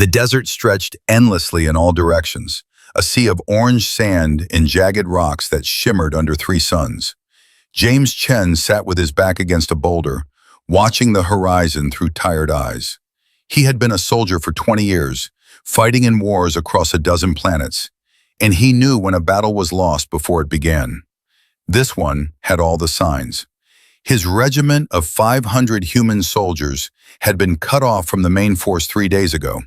The desert stretched endlessly in all directions, a sea of orange sand and jagged rocks that shimmered under three suns. James Chen sat with his back against a boulder, watching the horizon through tired eyes. He had been a soldier for 20 years, fighting in wars across a dozen planets, and he knew when a battle was lost before it began. This one had all the signs. His regiment of 500 human soldiers had been cut off from the main force 3 days ago.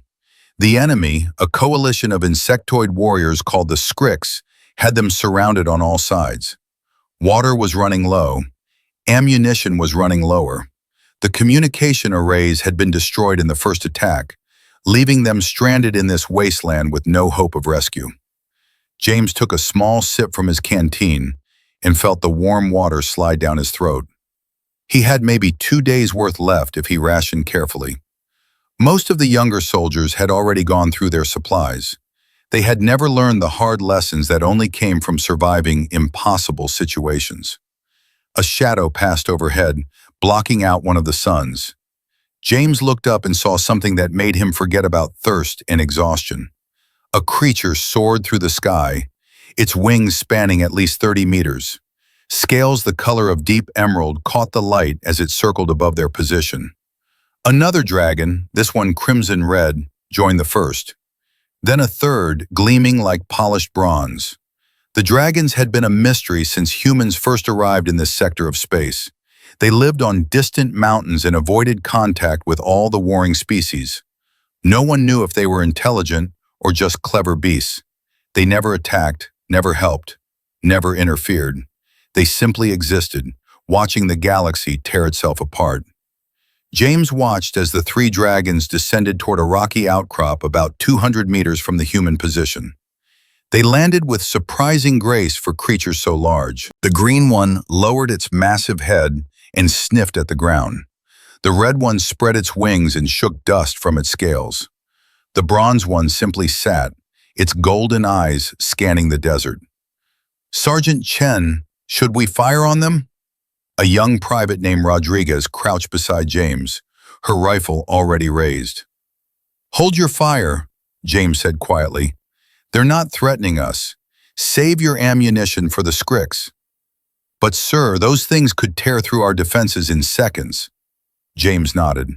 The enemy, a coalition of insectoid warriors called the Scrix, had them surrounded on all sides. Water was running low. Ammunition was running lower. The communication arrays had been destroyed in the first attack, leaving them stranded in this wasteland with no hope of rescue. James took a small sip from his canteen and felt the warm water slide down his throat. He had maybe 2 days' worth left if he rationed carefully. Most of the younger soldiers had already gone through their supplies. They had never learned the hard lessons that only came from surviving impossible situations. A shadow passed overhead, blocking out one of the suns. James looked up and saw something that made him forget about thirst and exhaustion. A creature soared through the sky, its wings spanning at least 30 meters. Scales the color of deep emerald caught the light as it circled above their position. Another dragon, this one crimson red, joined the first. Then a third, gleaming like polished bronze. The dragons had been a mystery since humans first arrived in this sector of space. They lived on distant mountains and avoided contact with all the warring species. No one knew if they were intelligent or just clever beasts. They never attacked, never helped, never interfered. They simply existed, watching the galaxy tear itself apart. James watched as the three dragons descended toward a rocky outcrop about 200 meters from the human position. They landed with surprising grace for creatures so large. The green one lowered its massive head and sniffed at the ground. The red one spread its wings and shook dust from its scales. The bronze one simply sat, its golden eyes scanning the desert. "Sergeant Chen, should we fire on them?" A young private named Rodriguez crouched beside James, her rifle already raised. "Hold your fire," James said quietly. "They're not threatening us. Save your ammunition for the Scrix." "But sir, those things could tear through our defenses in seconds." James nodded.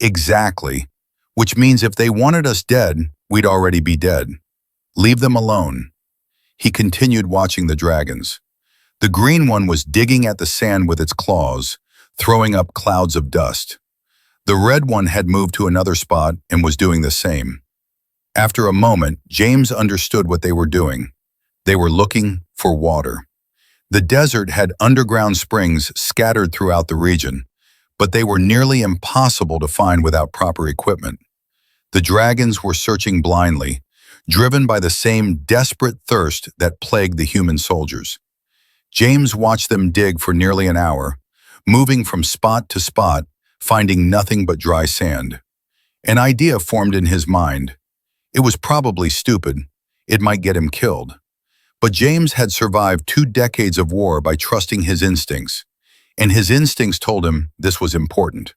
"Exactly. Which means if they wanted us dead, we'd already be dead. Leave them alone." He continued watching the dragons. The green one was digging at the sand with its claws, throwing up clouds of dust. The red one had moved to another spot and was doing the same. After a moment, James understood what they were doing. They were looking for water. The desert had underground springs scattered throughout the region, but they were nearly impossible to find without proper equipment. The dragons were searching blindly, driven by the same desperate thirst that plagued the human soldiers. James watched them dig for nearly an hour, moving from spot to spot, finding nothing but dry sand. An idea formed in his mind. It was probably stupid. It might get him killed. But James had survived 2 decades of war by trusting his instincts, and his instincts told him this was important.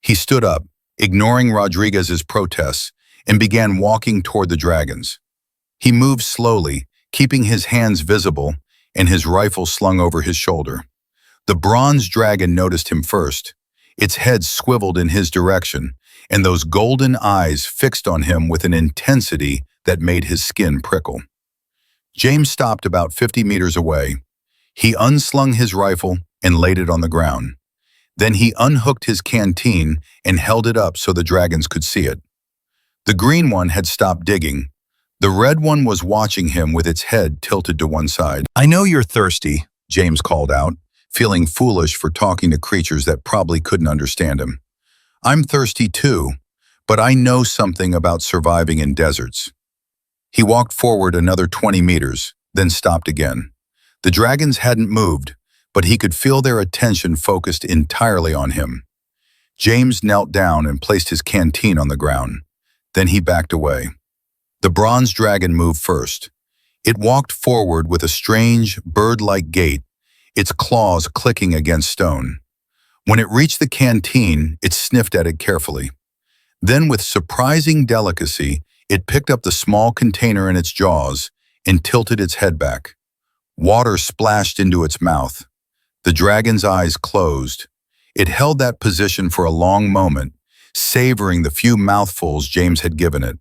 He stood up, ignoring Rodriguez's protests, and began walking toward the dragons. He moved slowly, keeping his hands visible and his rifle slung over his shoulder. The bronze dragon noticed him first. Its head swiveled in his direction, and those golden eyes fixed on him with an intensity that made his skin prickle. James stopped about 50 meters away. He unslung his rifle and laid it on the ground. Then he unhooked his canteen and held it up so the dragons could see it. The green one had stopped digging. The red one was watching him with its head tilted to one side. "I know you're thirsty," James called out, feeling foolish for talking to creatures that probably couldn't understand him. "I'm thirsty too, but I know something about surviving in deserts." He walked forward another 20 meters, then stopped again. The dragons hadn't moved, but he could feel their attention focused entirely on him. James knelt down and placed his canteen on the ground. Then he backed away. The bronze dragon moved first. It walked forward with a strange, bird-like gait, its claws clicking against stone. When it reached the canteen, it sniffed at it carefully. Then, with surprising delicacy, it picked up the small container in its jaws and tilted its head back. Water splashed into its mouth. The dragon's eyes closed. It held that position for a long moment, savoring the few mouthfuls James had given it.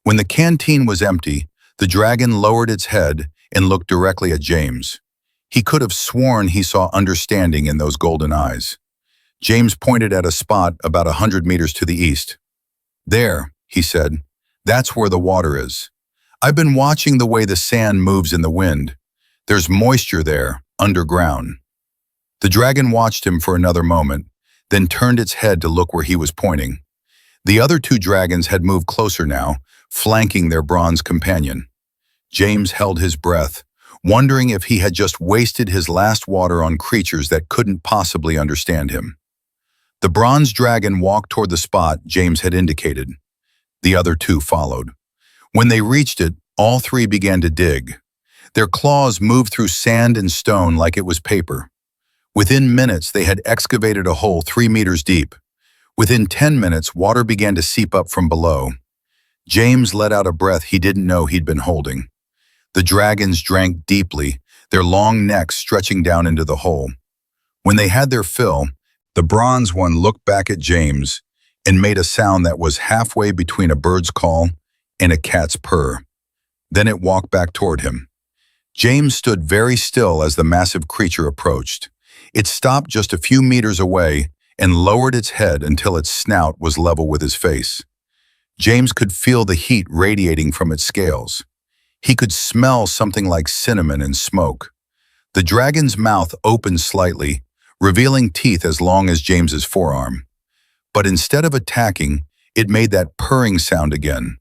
When the canteen was empty, the dragon lowered its head and looked directly at James. He could have sworn he saw understanding in those golden eyes. James pointed at a spot about 100 meters to the east. "There," he said. "That's where the water is. I've been watching the way the sand moves in the wind. There's moisture there, underground." The dragon watched him for another moment, then turned its head to look where he was pointing. The other two dragons had moved closer now, flanking their bronze companion. James held his breath, wondering if he had just wasted his last water on creatures that couldn't possibly understand him. The bronze dragon walked toward the spot James had indicated. The other two followed. When they reached it, all three began to dig. Their claws moved through sand and stone like it was paper. Within minutes, they had excavated a hole 3 meters deep. Within 10 minutes, water began to seep up from below. James let out a breath he didn't know he'd been holding. The dragons drank deeply, their long necks stretching down into the hole. When they had their fill, the bronze one looked back at James and made a sound that was halfway between a bird's call and a cat's purr. Then it walked back toward him. James stood very still as the massive creature approached. It stopped just a few meters away and lowered its head until its snout was level with his face. James could feel the heat radiating from its scales. He could smell something like cinnamon and smoke. The dragon's mouth opened slightly, revealing teeth as long as James's forearm. But instead of attacking, it made that purring sound again.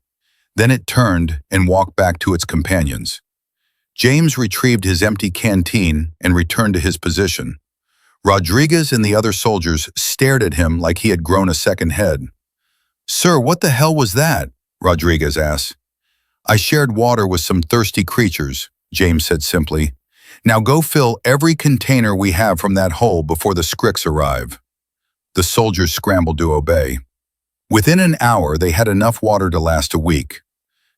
Then it turned and walked back to its companions. James retrieved his empty canteen and returned to his position. Rodriguez and the other soldiers stared at him like he had grown a second head. "Sir, what the hell was that?" Rodriguez asked. "I shared water with some thirsty creatures," James said simply. "Now go fill every container we have from that hole before the scriks arrive." The soldiers scrambled to obey. Within an hour, they had enough water to last a week.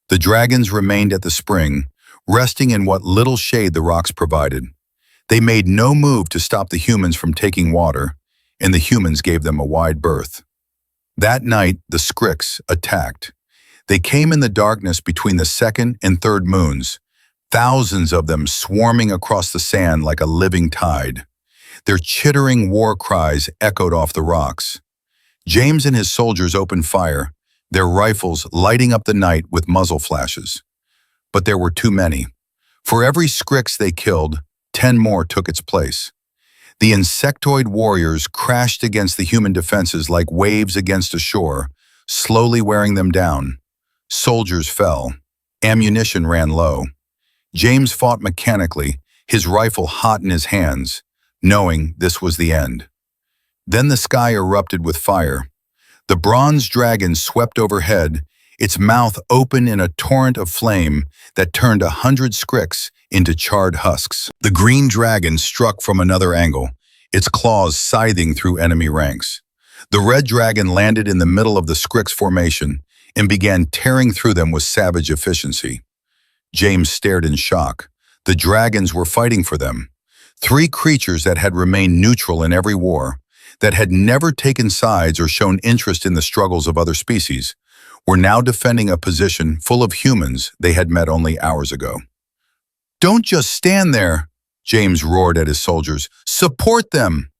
The dragons remained at the spring, resting in what little shade the rocks provided. They made no move to stop the humans from taking water, and the humans gave them a wide berth. That night, the scriks attacked. They came in the darkness between the second and third moons, thousands of them swarming across the sand like a living tide. Their chittering war cries echoed off the rocks. James and his soldiers opened fire, their rifles lighting up the night with muzzle flashes. But there were too many. For every scriks they killed, 10 more took its place. The insectoid warriors crashed against the human defenses like waves against a shore, slowly wearing them down. Soldiers fell. Ammunition ran low. James fought mechanically, his rifle hot in his hands, knowing this was the end. Then the sky erupted with fire. The bronze dragon swept overhead, its mouth open in a torrent of flame that turned 100 scriks into charred husks. The green dragon struck from another angle, its claws scything through enemy ranks. The red dragon landed in the middle of the scriks formation and began tearing through them with savage efficiency. James stared in shock. The dragons were fighting for them. 3 creatures that had remained neutral in every war, that had never taken sides or shown interest in the struggles of other species, were now defending a position full of humans they had met only hours ago. "Don't just stand there," James roared at his soldiers. "Support them!"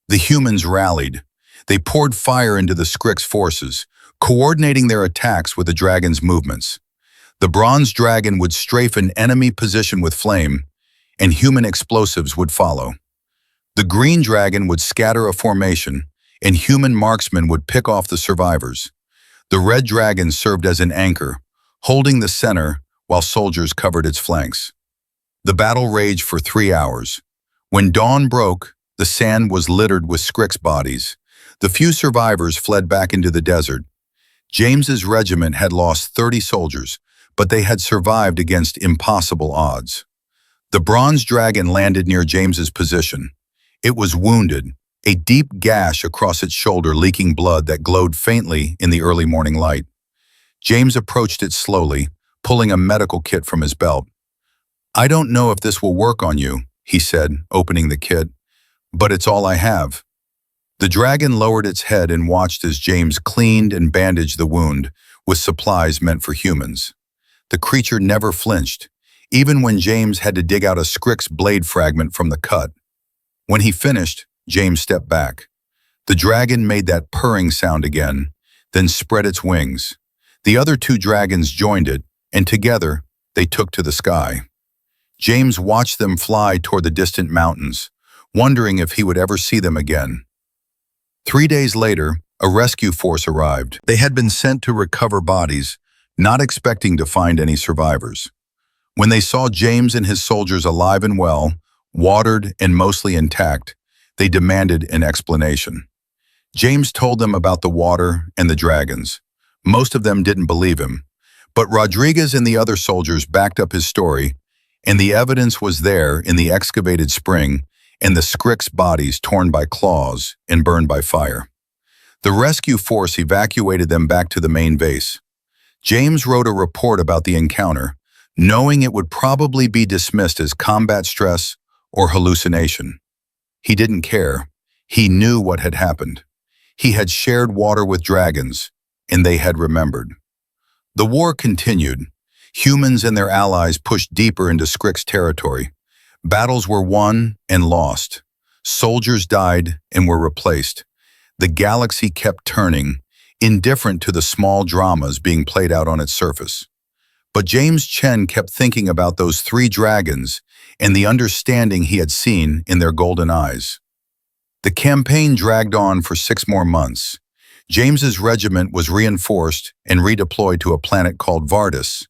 The humans rallied. They poured fire into the scriks' forces, coordinating their attacks with the dragon's movements. The bronze dragon would strafe an enemy position with flame, and human explosives would follow. The green dragon would scatter a formation, and human marksmen would pick off the survivors. The red dragon served as an anchor, holding the center while soldiers covered its flanks. The battle raged for 3 hours. When dawn broke, the sand was littered with scriks' bodies. The few survivors fled back into the desert. James's regiment had lost 30 soldiers, but they had survived against impossible odds. The bronze dragon landed near James's position. It was wounded, a deep gash across its shoulder leaking blood that glowed faintly in the early morning light. James approached it slowly, pulling a medical kit from his belt. "I don't know if this will work on you," he said, opening the kit, "but it's all I have." The dragon lowered its head and watched as James cleaned and bandaged the wound with supplies meant for humans. The creature never flinched, even when James had to dig out a Scrix blade fragment from the cut. When he finished, James stepped back. The dragon made that purring sound again, then spread its wings. The other two dragons joined it, and together, they took to the sky. James watched them fly toward the distant mountains, wondering if he would ever see them again. 3 days later, a rescue force arrived. They had been sent to recover bodies, not expecting to find any survivors. When they saw James and his soldiers alive and well, watered and mostly intact, they demanded an explanation. James told them about the water and the dragons. Most of them didn't believe him, but Rodriguez and the other soldiers backed up his story, and the evidence was there in the excavated spring and the Scrix bodies torn by claws and burned by fire. The rescue force evacuated them back to the main base. James wrote a report about the encounter, knowing it would probably be dismissed as combat stress or hallucination. He didn't care. He knew what had happened. He had shared water with dragons, and they had remembered. The war continued. Humans and their allies pushed deeper into Scrix territory. Battles were won and lost. Soldiers died and were replaced. The galaxy kept turning, indifferent to the small dramas being played out on its surface. But James Chen kept thinking about those three dragons and the understanding he had seen in their golden eyes. The campaign dragged on for 6 more months. James's regiment was reinforced and redeployed to a planet called Vardis,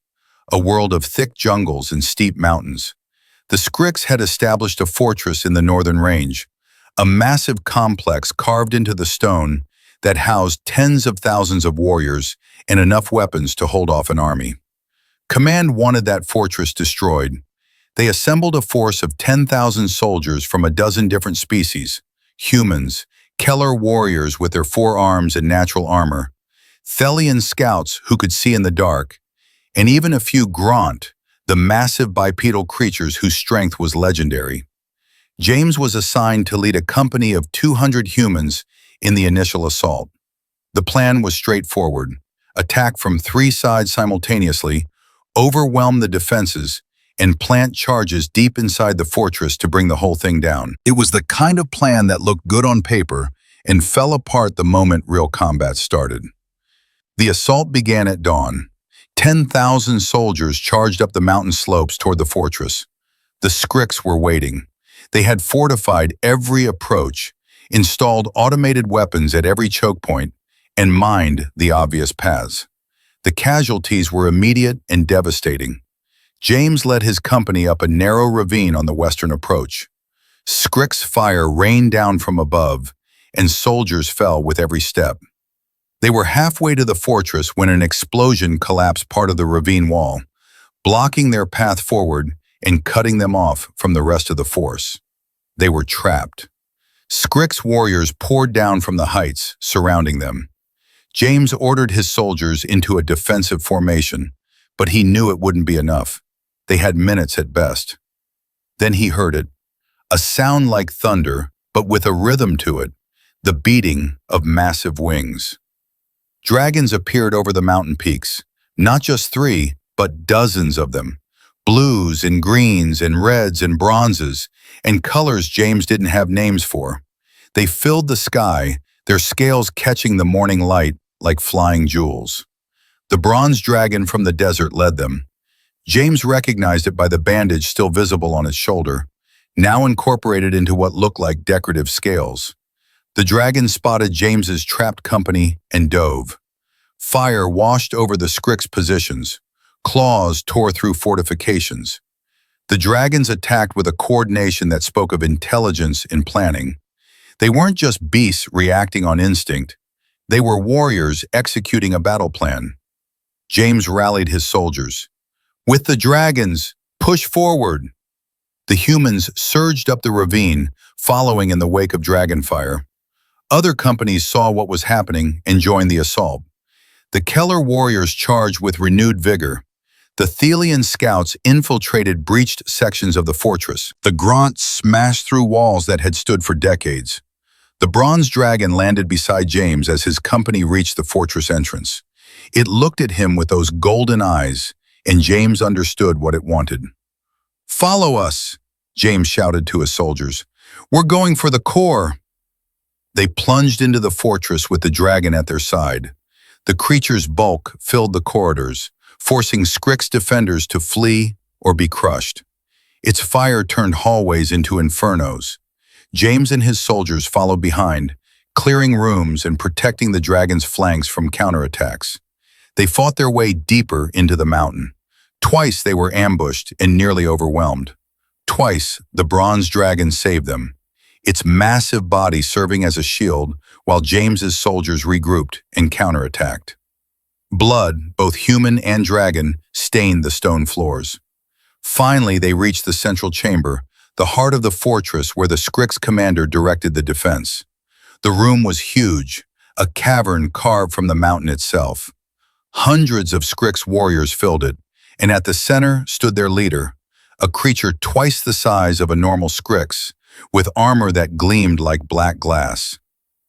a world of thick jungles and steep mountains. The Scrix had established a fortress in the northern range, a massive complex carved into the stone that housed tens of thousands of warriors and enough weapons to hold off an army. Command wanted that fortress destroyed. They assembled a force of 10,000 soldiers from a dozen different species: humans, Keller warriors with their 4 arms and natural armor, Thelian scouts who could see in the dark, and even a few Gront, the massive bipedal creatures whose strength was legendary. James was assigned to lead a company of 200 humans in the initial assault. The plan was straightforward: attack from 3 sides simultaneously, overwhelm the defenses, and plant charges deep inside the fortress to bring the whole thing down. It was the kind of plan that looked good on paper and fell apart the moment real combat started. The assault began at dawn. 10,000 soldiers charged up the mountain slopes toward the fortress. The Scrix were waiting. They had fortified every approach, installed automated weapons at every choke point, and mined the obvious paths. The casualties were immediate and devastating. James led his company up a narrow ravine on the western approach. Scrix fire rained down from above, and soldiers fell with every step. They were halfway to the fortress when an explosion collapsed part of the ravine wall, blocking their path forward and cutting them off from the rest of the force. They were trapped. Scrix warriors poured down from the heights, surrounding them. James ordered his soldiers into a defensive formation, but he knew it wouldn't be enough. They had minutes at best. Then he heard it, a sound like thunder, but with a rhythm to it, the beating of massive wings. Dragons appeared over the mountain peaks, not just 3, but dozens of them, blues and greens and reds and bronzes, and colors James didn't have names for. They filled the sky, their scales catching the morning light like flying jewels. The bronze dragon from the desert led them. James recognized it by the bandage still visible on its shoulder, now incorporated into what looked like decorative scales. The dragon spotted James's trapped company and dove. Fire washed over the Scrix positions. Claws tore through fortifications. The dragons attacked with a coordination that spoke of intelligence and planning. They weren't just beasts reacting on instinct. They were warriors executing a battle plan. James rallied his soldiers. "With the dragons, push forward!" The humans surged up the ravine, following in the wake of dragonfire. Other companies saw what was happening and joined the assault. The Keller warriors charged with renewed vigor. The Thelian scouts infiltrated breached sections of the fortress. The Grant smashed through walls that had stood for decades. The bronze dragon landed beside James as his company reached the fortress entrance. It looked at him with those golden eyes, and James understood what it wanted. "Follow us," James shouted to his soldiers. "We're going for the core." They plunged into the fortress with the dragon at their side. The creature's bulk filled the corridors, forcing Scrick's defenders to flee or be crushed. Its fire turned hallways into infernos. James and his soldiers followed behind, clearing rooms and protecting the dragon's flanks from counterattacks. They fought their way deeper into the mountain. Twice they were ambushed and nearly overwhelmed. Twice the bronze dragon saved them, its massive body serving as a shield while James's soldiers regrouped and counterattacked. Blood, both human and dragon, stained the stone floors. Finally, they reached the central chamber, the heart of the fortress where the Scrick's commander directed the defense. The room was huge, a cavern carved from the mountain itself. Hundreds of Scrick's warriors filled it, and at the center stood their leader, a creature twice the size of a normal Scrick's, with armor that gleamed like black glass.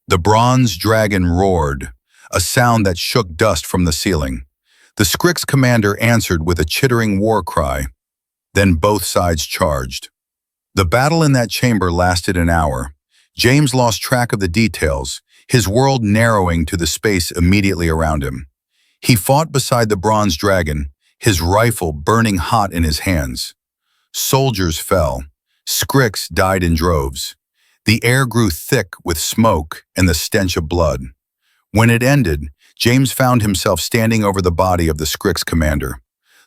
The bronze dragon roared, a sound that shook dust from the ceiling. The Scrick's commander answered with a chittering war cry. Then both sides charged. The battle in that chamber lasted an hour. James lost track of the details, his world narrowing to the space immediately around him. He fought beside the bronze dragon, his rifle burning hot in his hands. Soldiers fell. Scricks died in droves. The air grew thick with smoke and the stench of blood. When it ended, James found himself standing over the body of the Scrick's commander.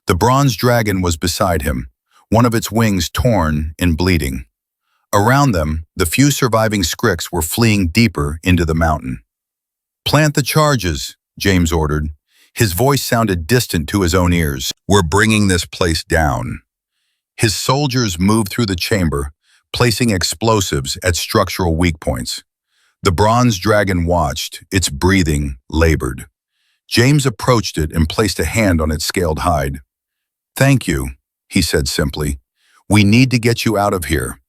The bronze dragon was beside him, one of its wings torn and bleeding. Around them, the few surviving Scricks were fleeing deeper into the mountain. "Plant the charges," James ordered. His voice sounded distant to his own ears. "We're bringing this place down." His soldiers moved through the chamber, placing explosives at structural weak points. The bronze dragon watched, its breathing labored. James approached it and placed a hand on its scaled hide. "Thank you," he said simply. "We need to get you out of here."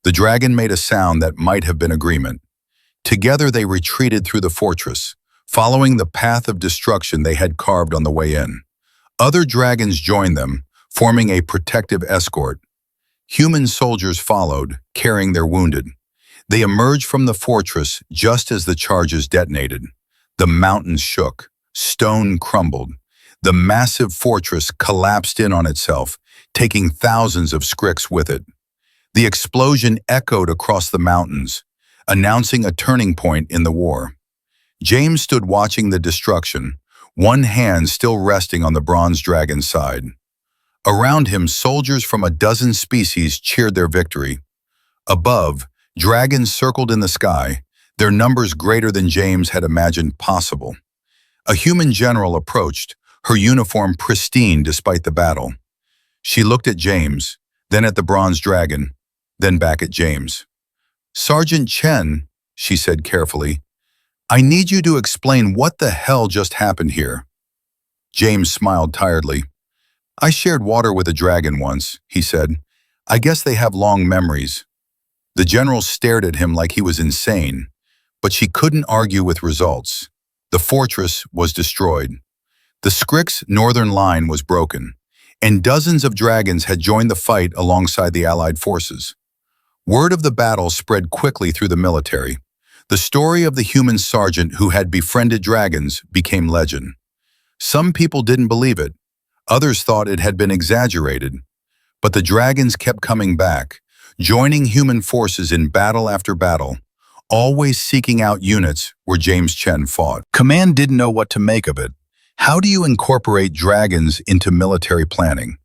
The dragon made a sound that might have been agreement. Together they retreated through the fortress, following the path of destruction they had carved on the way in. Other dragons joined them, forming a protective escort. Human soldiers followed, carrying their wounded. They emerged from the fortress just as the charges detonated. The mountains shook, stone crumbled. The massive fortress collapsed in on itself, taking thousands of Scricks with it. The explosion echoed across the mountains, announcing a turning point in the war. James stood watching the destruction, one hand still resting on the bronze dragon's side. Around him, soldiers from a dozen species cheered their victory. Above, dragons circled in the sky, their numbers greater than James had imagined possible. A human general approached, her uniform pristine despite the battle. She looked at James, then at the bronze dragon, then back at James. "Sergeant Chen," she said carefully, "I need you to explain what the hell just happened here." James smiled tiredly. "I shared water with a dragon once," he said. "I guess they have long memories." The general stared at him like he was insane, but she couldn't argue with results. The fortress was destroyed. The Scrick's northern line was broken, and dozens of dragons had joined the fight alongside the Allied forces. Word of the battle spread quickly through the military. The story of the human sergeant who had befriended dragons became legend. Some people didn't believe it. Others thought it had been exaggerated. But the dragons kept coming back, joining human forces in battle after battle, always seeking out units where James Chen fought. Command didn't know what to make of it. How do you incorporate dragons into military planning?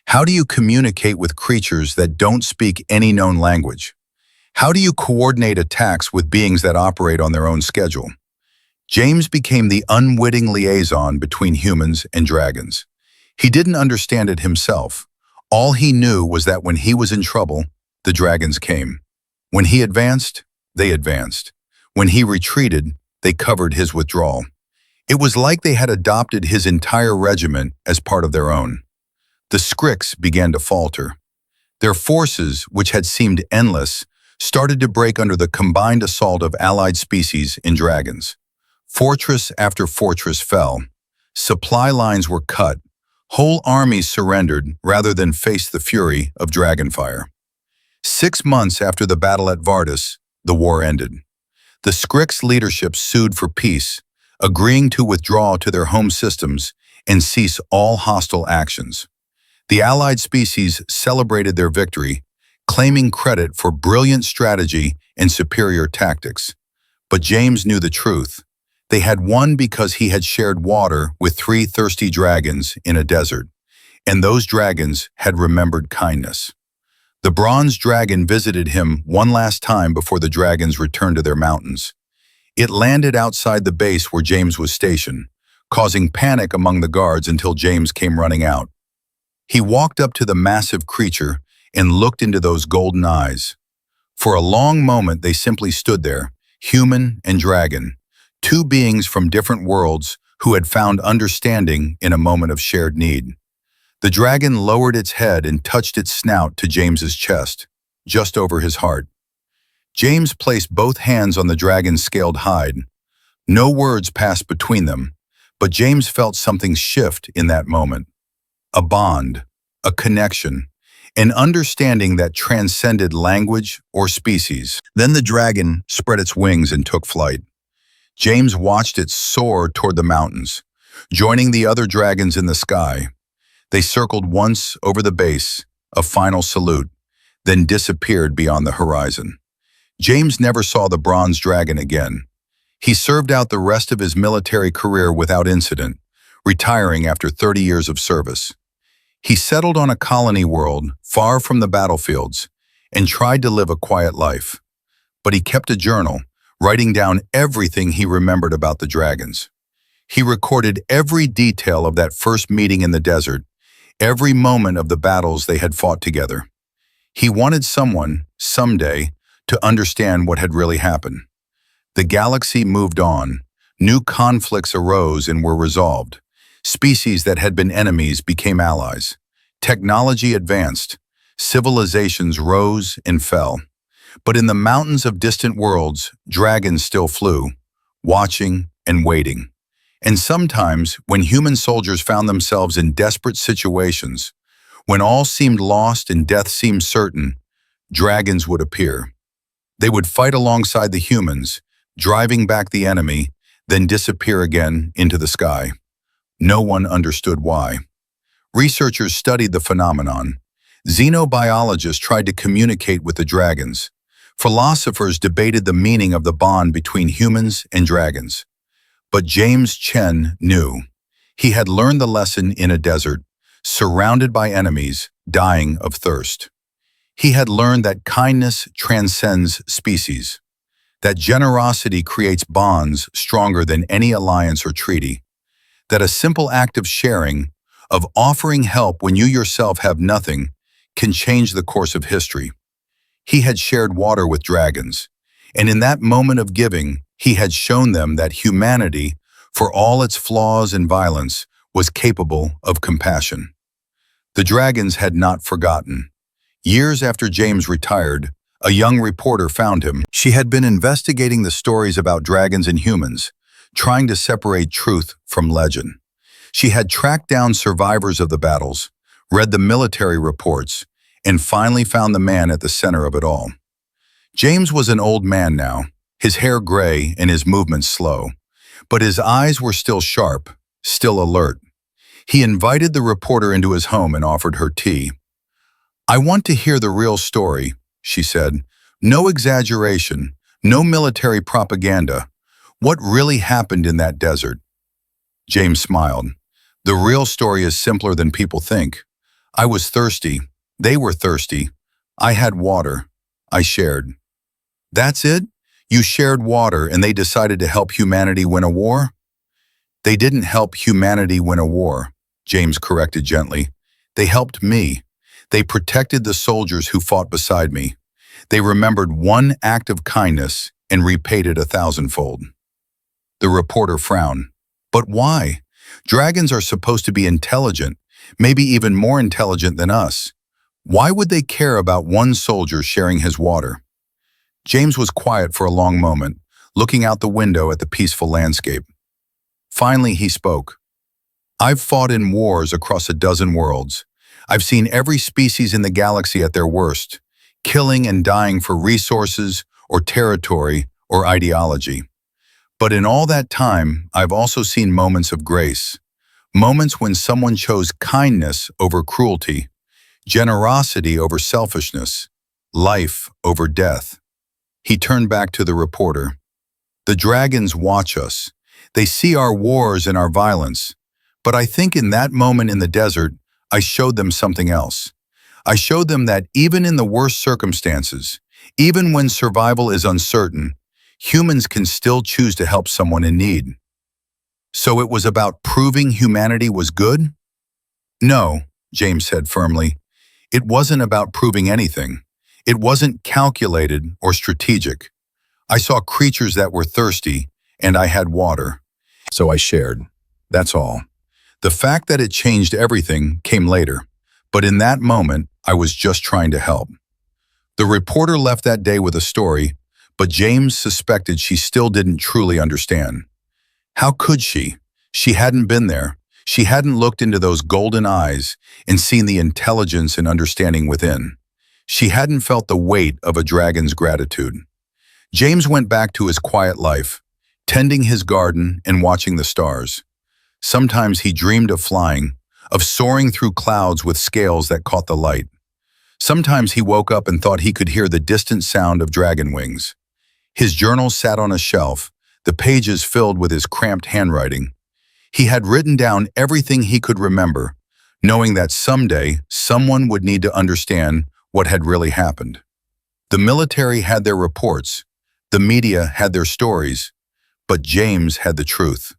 How do you communicate with creatures that don't speak any known language? How do you coordinate attacks with beings that operate on their own schedule? James became the unwitting liaison between humans and dragons. He didn't understand it himself. All he knew was that when he was in trouble, the dragons came. When he advanced, they advanced. When he retreated, they covered his withdrawal. It was like they had adopted his entire regiment as part of their own. The Scrix began to falter. Their forces, which had seemed endless, started to break under the combined assault of allied species in dragons. Fortress after fortress fell. Supply lines were cut. Whole armies surrendered rather than face the fury of dragonfire. 6 months after the battle at Vardis, the war ended. The Scrix leadership sued for peace, agreeing to withdraw to their home systems and cease all hostile actions. The allied species celebrated their victory, claiming credit for brilliant strategy and superior tactics. But James knew the truth. They had won because he had shared water with 3 thirsty dragons in a desert, and those dragons had remembered kindness. The bronze dragon visited him one last time before the dragons returned to their mountains. It landed outside the base where James was stationed, causing panic among the guards until James came running out. He walked up to the massive creature and looked into those golden eyes. For a long moment they simply stood there, human and dragon, 2 beings from different worlds who had found understanding in a moment of shared need. The dragon lowered its head and touched its snout to James's chest, just over his heart. James placed both hands on the dragon's scaled hide. No words passed between them, but James felt something shift in that moment. A bond, a connection, an understanding that transcended language or species. Then the dragon spread its wings and took flight. James watched it soar toward the mountains, joining the other dragons in the sky. They circled once over the base, a final salute, then disappeared beyond the horizon. James never saw the bronze dragon again. He served out the rest of his military career without incident, retiring after 30 years of service. He settled on a colony world far from the battlefields and tried to live a quiet life. But he kept a journal, writing down everything he remembered about the dragons. He recorded every detail of that first meeting in the desert, every moment of the battles they had fought together. He wanted someone, someday, to understand what had really happened. The galaxy moved on. New conflicts arose and were resolved. Species that had been enemies became allies. Technology advanced. Civilizations rose and fell. But in the mountains of distant worlds, dragons still flew, watching and waiting. And sometimes, when human soldiers found themselves in desperate situations, when all seemed lost and death seemed certain, dragons would appear. They would fight alongside the humans, driving back the enemy, then disappear again into the sky. No one understood why. Researchers studied the phenomenon. Xenobiologists tried to communicate with the dragons. Philosophers debated the meaning of the bond between humans and dragons. But James Chen knew. He had learned the lesson in a desert, surrounded by enemies, dying of thirst. He had learned that kindness transcends species, that generosity creates bonds stronger than any alliance or treaty, that a simple act of sharing, of offering help when you yourself have nothing, can change the course of history. He had shared water with dragons, and in that moment of giving, he had shown them that humanity, for all its flaws and violence, was capable of compassion. The dragons had not forgotten. Years after James retired, a young reporter found him. She had been investigating the stories about dragons and humans, trying to separate truth from legend. She had tracked down survivors of the battles, read the military reports, and finally found the man at the center of it all. James was an old man now, his hair gray and his movements slow, but his eyes were still sharp, still alert. He invited the reporter into his home and offered her tea. "I want to hear the real story," she said. "No exaggeration, no military propaganda. What really happened in that desert?" James smiled. "The real story is simpler than people think. I was thirsty. They were thirsty. I had water. I shared." "That's it? You shared water and they decided to help humanity win a war?" "They didn't help humanity win a war," James corrected gently. "They helped me. They protected the soldiers who fought beside me. They remembered one act of kindness and repaid it 1,000-fold. The reporter frowned. But why? Dragons are supposed to be intelligent, maybe even more intelligent than us. Why would they care about one soldier sharing his water? James was quiet for a long moment, looking out the window at the peaceful landscape. Finally, he spoke. I've fought in wars across a dozen worlds. I've seen every species in the galaxy at their worst, killing and dying for resources or territory or ideology. But in all that time, I've also seen moments of grace, moments when someone chose kindness over cruelty, generosity over selfishness, life over death. He turned back to the reporter. The dragons watch us. They see our wars and our violence. But I think in that moment in the desert, I showed them something else. I showed them that even in the worst circumstances, even when survival is uncertain, humans can still choose to help someone in need. So it was about proving humanity was good? No, James said firmly. It wasn't about proving anything. It wasn't calculated or strategic. I saw creatures that were thirsty, and I had water. So I shared. That's all. The fact that it changed everything came later, but in that moment, I was just trying to help. The reporter left that day with a story, but James suspected she still didn't truly understand. How could she? She hadn't been there. She hadn't looked into those golden eyes and seen the intelligence and understanding within. She hadn't felt the weight of a dragon's gratitude. James went back to his quiet life, tending his garden and watching the stars. Sometimes he dreamed of flying, of soaring through clouds with scales that caught the light. Sometimes he woke up and thought he could hear the distant sound of dragon wings. His journal sat on a shelf, the pages filled with his cramped handwriting. He had written down everything he could remember, knowing that someday someone would need to understand what had really happened. The military had their reports, the media had their stories, but James had the truth.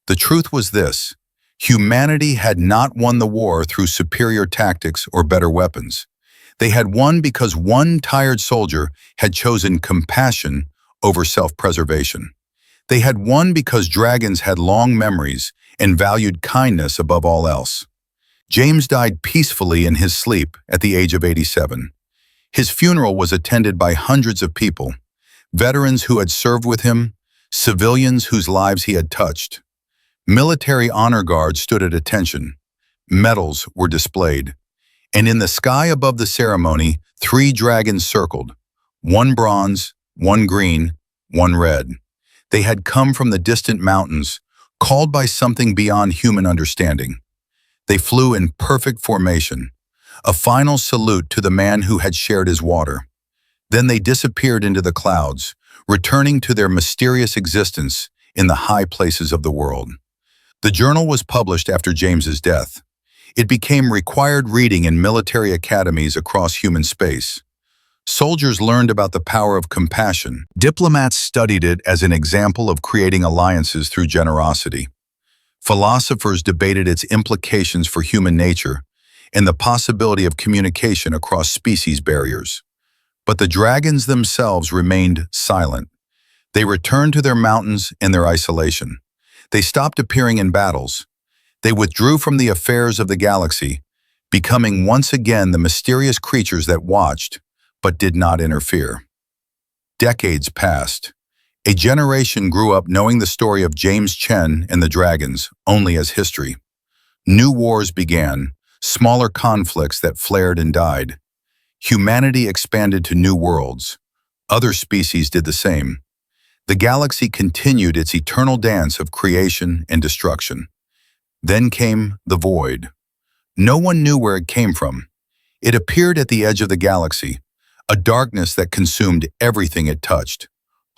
The truth was this: humanity had not won the war through superior tactics or better weapons. They had won because one tired soldier had chosen compassion over self-preservation. They had won because dragons had long memories and valued kindness above all else. James died peacefully in his sleep at the age of 87. His funeral was attended by hundreds of people, veterans who had served with him, civilians whose lives he had touched. Military honor guards stood at attention. Medals were displayed. And in the sky above the ceremony, 3 dragons circled, one bronze, one green, one red. They had come from the distant mountains, called by something beyond human understanding. They flew in perfect formation, a final salute to the man who had shared his water. Then they disappeared into the clouds, returning to their mysterious existence in the high places of the world. The journal was published after James's death. It became required reading in military academies across human space. Soldiers learned about the power of compassion. Diplomats studied it as an example of creating alliances through generosity. Philosophers debated its implications for human nature and the possibility of communication across species barriers. But the dragons themselves remained silent. They returned to their mountains and their isolation. They stopped appearing in battles. They withdrew from the affairs of the galaxy, becoming once again the mysterious creatures that watched, but did not interfere. Decades passed. A generation grew up knowing the story of James Chen and the dragons only as history. New wars began, smaller conflicts that flared and died. Humanity expanded to new worlds. Other species did the same. The galaxy continued its eternal dance of creation and destruction. Then came the void. No one knew where it came from. It appeared at the edge of the galaxy, a darkness that consumed everything it touched.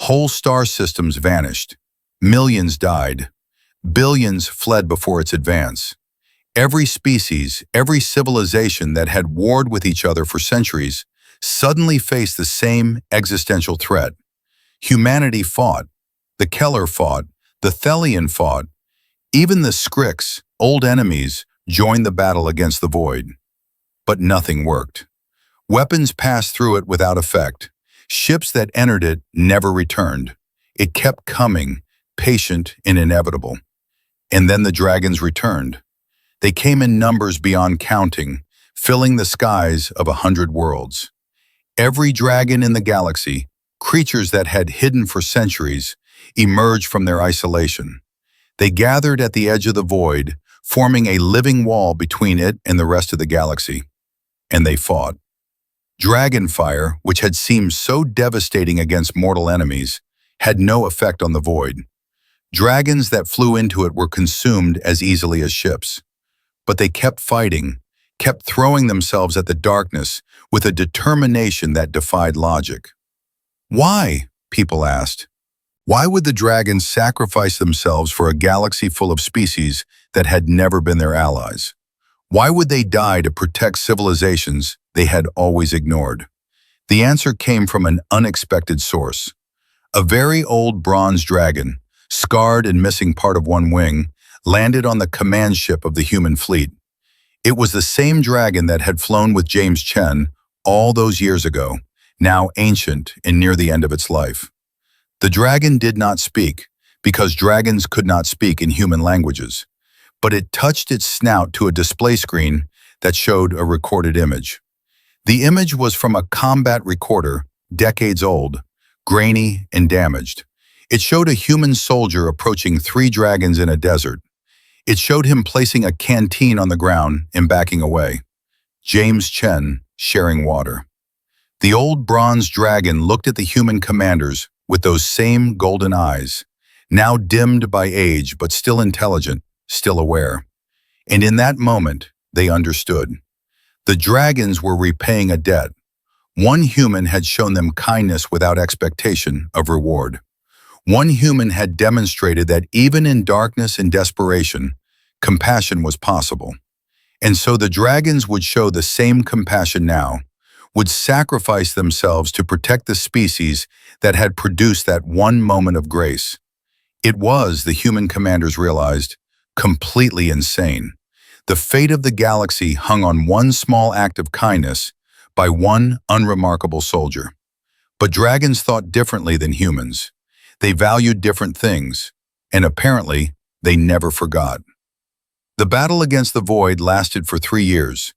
Whole star systems vanished. Millions died. Billions fled before its advance. Every species, every civilization that had warred with each other for centuries suddenly faced the same existential threat. Humanity fought. The Keller fought. The Thelian fought. Even the Scrix, old enemies, joined the battle against the void. but nothing worked. Weapons passed through it without effect. Ships that entered it never returned. It kept coming, patient and inevitable. And then the dragons returned. They came in numbers beyond counting, filling the skies of 100 worlds. Every dragon in the galaxy, creatures that had hidden for centuries, emerged from their isolation. They gathered at the edge of the void, forming a living wall between it and the rest of the galaxy. And they fought. Dragonfire, which had seemed so devastating against mortal enemies, had no effect on the void. Dragons that flew into it were consumed as easily as ships. But they kept fighting, kept throwing themselves at the darkness with a determination that defied logic. Why? People asked. Why would the dragons sacrifice themselves for a galaxy full of species that had never been their allies? Why would they die to protect civilizations they had always ignored? The answer came from an unexpected source. A very old bronze dragon, scarred and missing part of one wing, landed on the command ship of the human fleet. It was the same dragon that had flown with James Chen all those years ago, now ancient and near the end of its life. The dragon did not speak, because dragons could not speak in human languages, but it touched its snout to a display screen that showed a recorded image. The image was from a combat recorder, decades old, grainy and damaged. It showed a human soldier approaching 3 dragons in a desert. It showed him placing a canteen on the ground and backing away. James Chen sharing water. The old bronze dragon looked at the human commanders with those same golden eyes, now dimmed by age but still intelligent, still aware. And in that moment, they understood. The dragons were repaying a debt. One human had shown them kindness without expectation of reward. One human had demonstrated that even in darkness and desperation, compassion was possible. And so the dragons would show the same compassion now, would sacrifice themselves to protect the species that had produced that one moment of grace. It was, the human commanders realized, completely insane. The fate of the galaxy hung on one small act of kindness by one unremarkable soldier. But dragons thought differently than humans. They valued different things, and apparently, they never forgot. The battle against the void lasted for 3 years.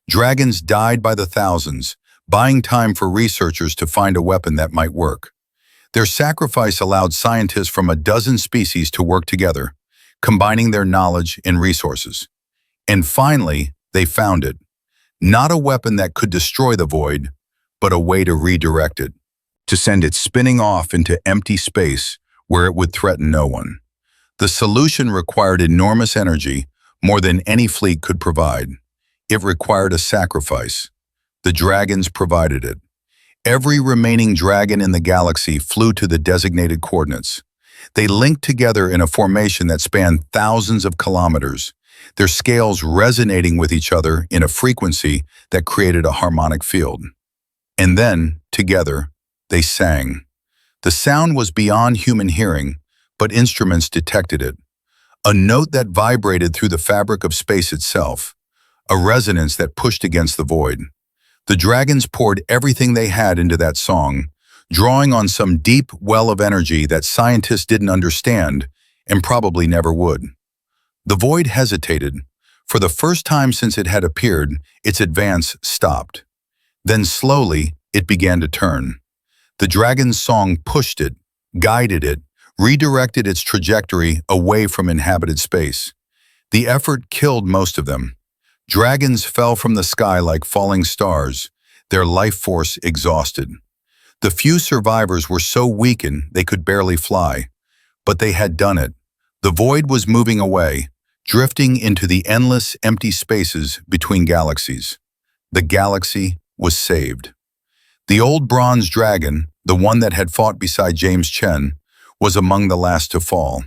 Dragons died by the thousands, buying time for researchers to find a weapon that might work. Their sacrifice allowed scientists from a dozen species to work together, combining their knowledge and resources. And finally, they found it. Not a weapon that could destroy the void, but a way to redirect it, to send it spinning off into empty space where it would threaten no one. The solution required enormous energy, more than any fleet could provide. It required a sacrifice. The dragons provided it. Every remaining dragon in the galaxy flew to the designated coordinates. They linked together in a formation that spanned thousands of kilometers, their scales resonating with each other in a frequency that created a harmonic field. And then, together, they sang. The sound was beyond human hearing, but instruments detected it. A note that vibrated through the fabric of space itself, a resonance that pushed against the void. The dragons poured everything they had into that song, drawing on some deep well of energy that scientists didn't understand and probably never would. The void hesitated. For the first time since it had appeared, its advance stopped. Then slowly, it began to turn. The dragon's song pushed it, guided it, redirected its trajectory away from inhabited space. The effort killed most of them. Dragons fell from the sky like falling stars, their life force exhausted. The few survivors were so weakened they could barely fly, but they had done it. The void was moving away, drifting into the endless empty spaces between galaxies. The galaxy was saved. The old bronze dragon, the one that had fought beside James Chen, was among the last to fall.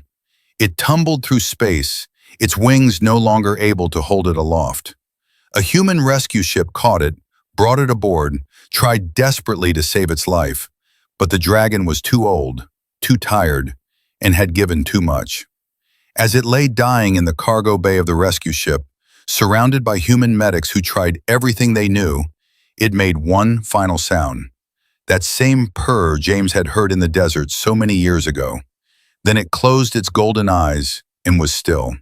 It tumbled through space, its wings no longer able to hold it aloft. A human rescue ship caught it, brought it aboard, tried desperately to save its life, but the dragon was too old, too tired, and had given too much. As it lay dying in the cargo bay of the rescue ship, Surrounded by human medics who tried everything they knew, it made one final sound. That same purr James had heard in the desert so many years ago. Then it closed its golden eyes and was still.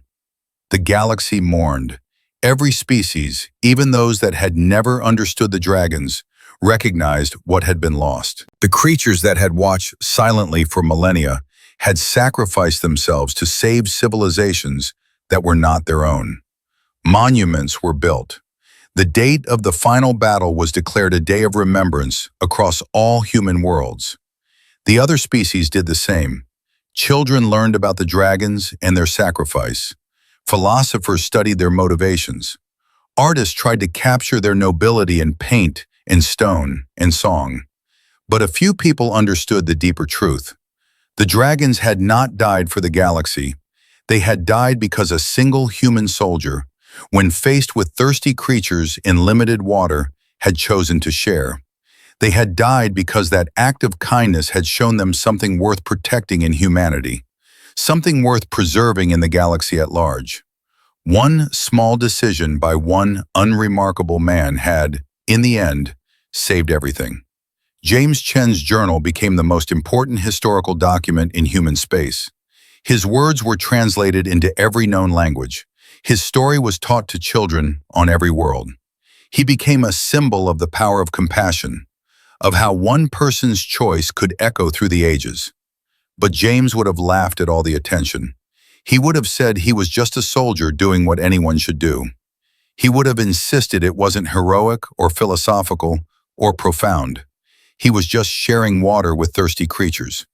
The galaxy mourned. Every species, even those that had never understood the dragons, recognized what had been lost. The creatures that had watched silently for millennia had sacrificed themselves to save civilizations that were not their own. Monuments were built. The date of the final battle was declared a day of remembrance across all human worlds. The other species did the same. Children learned about the dragons and their sacrifice. Philosophers studied their motivations. Artists tried to capture their nobility in paint, in stone, and song. But a few people understood the deeper truth. The dragons had not died for the galaxy. They had died because a single human soldier, when faced with thirsty creatures in limited water, had chosen to share. They had died because that act of kindness had shown them something worth protecting in humanity, something worth preserving in the galaxy at large. One small decision by one unremarkable man had, in the end, saved everything. James Chen's journal became the most important historical document in human space. His words were translated into every known language. His story was taught to children on every world. He became a symbol of the power of compassion, of how one person's choice could echo through the ages. But James would have laughed at all the attention. He would have said he was just a soldier doing what anyone should do. He would have insisted it wasn't heroic or philosophical or profound. He was just sharing water with thirsty creatures.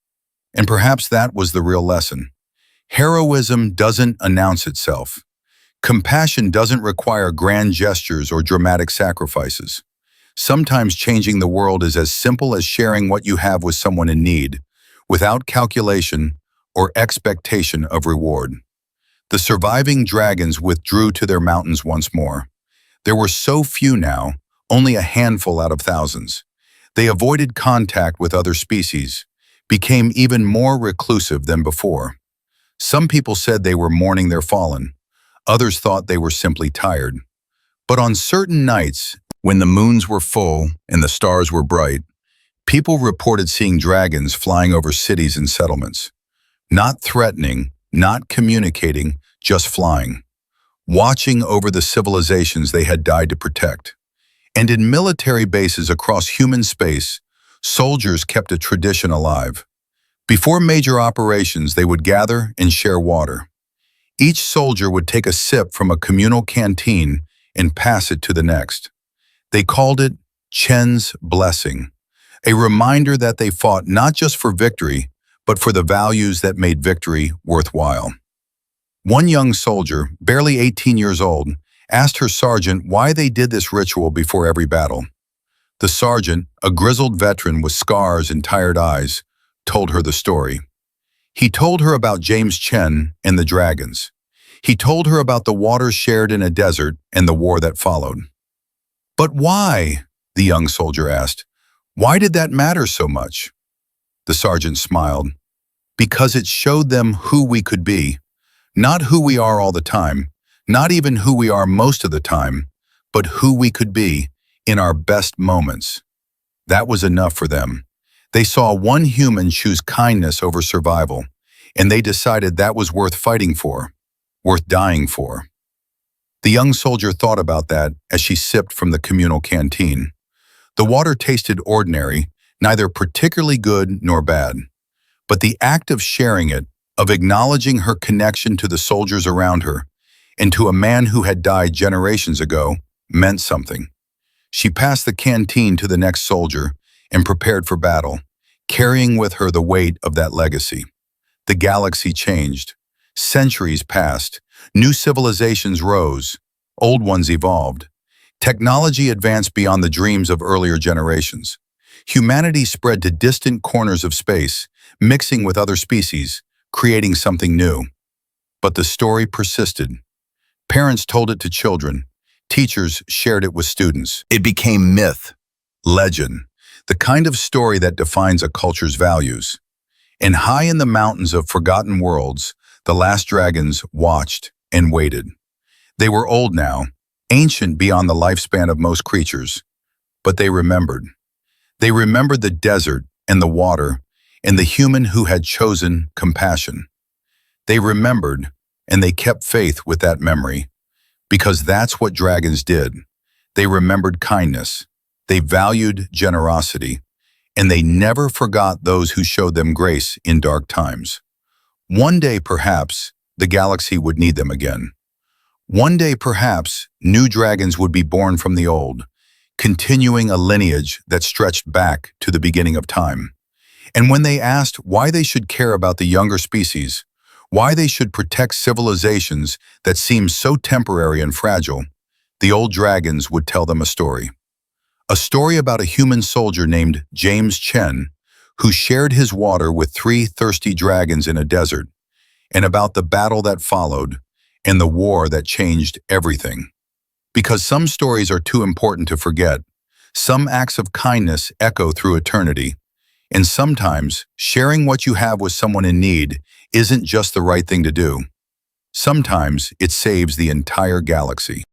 And perhaps that was the real lesson. Heroism doesn't announce itself. Compassion doesn't require grand gestures or dramatic sacrifices. Sometimes changing the world is as simple as sharing what you have with someone in need, without calculation or expectation of reward. The surviving dragons withdrew to their mountains once more. There were so few now, only a handful out of thousands. They avoided contact with other species, became even more reclusive than before. Some people said they were mourning their fallen. Others thought they were simply tired. But on certain nights, when the moons were full and the stars were bright, people reported seeing dragons flying over cities and settlements. Not threatening, not communicating, just flying. Watching over the civilizations they had died to protect. And in military bases across human space, soldiers kept a tradition alive. Before major operations, they would gather and share water. Each soldier would take a sip from a communal canteen and pass it to the next. They called it Chen's Blessing, a reminder that they fought not just for victory, but for the values that made victory worthwhile. One young soldier, barely 18 years old, asked her sergeant why they did this ritual before every battle. The sergeant, a grizzled veteran with scars and tired eyes, told her the story. He told her about James Chen and the dragons. He told her about the water shared in a desert and the war that followed. "But why?" the young soldier asked. "Why did that matter so much?" The sergeant smiled. "Because it showed them who we could be. Not who we are all the time, not even who we are most of the time, but who we could be in our best moments." That was enough for them. They saw one human choose kindness over survival, and they decided that was worth fighting for, worth dying for. The young soldier thought about that as she sipped from the communal canteen. The water tasted ordinary, neither particularly good nor bad. But the act of sharing it, of acknowledging her connection to the soldiers around her, and to a man who had died generations ago, meant something. She passed the canteen to the next soldier and prepared for battle, carrying with her the weight of that legacy. The galaxy changed. Centuries passed. New civilizations rose. Old ones evolved. Technology advanced beyond the dreams of earlier generations. Humanity spread to distant corners of space, mixing with other species, creating something new. But the story persisted. Parents told it to children. Teachers shared it with students. It became myth, legend, the kind of story that defines a culture's values. And high in the mountains of forgotten worlds, the last dragons watched and waited. They were old now, ancient beyond the lifespan of most creatures, but they remembered. They remembered the desert and the water and the human who had chosen compassion. They remembered, and they kept faith with that memory, because that's what dragons did. They remembered kindness, they valued generosity, and they never forgot those who showed them grace in dark times. One day, perhaps, the galaxy would need them again. One day, perhaps, new dragons would be born from the old, continuing a lineage that stretched back to the beginning of time. And when they asked why they should care about the younger species, why they should protect civilizations that seemed so temporary and fragile, the old dragons would tell them a story. A story about a human soldier named James Chen, who shared his water with 3 thirsty dragons in a desert, and about the battle that followed and the war that changed everything. Because some stories are too important to forget, some acts of kindness echo through eternity, and sometimes sharing what you have with someone in need isn't just the right thing to do. Sometimes it saves the entire galaxy.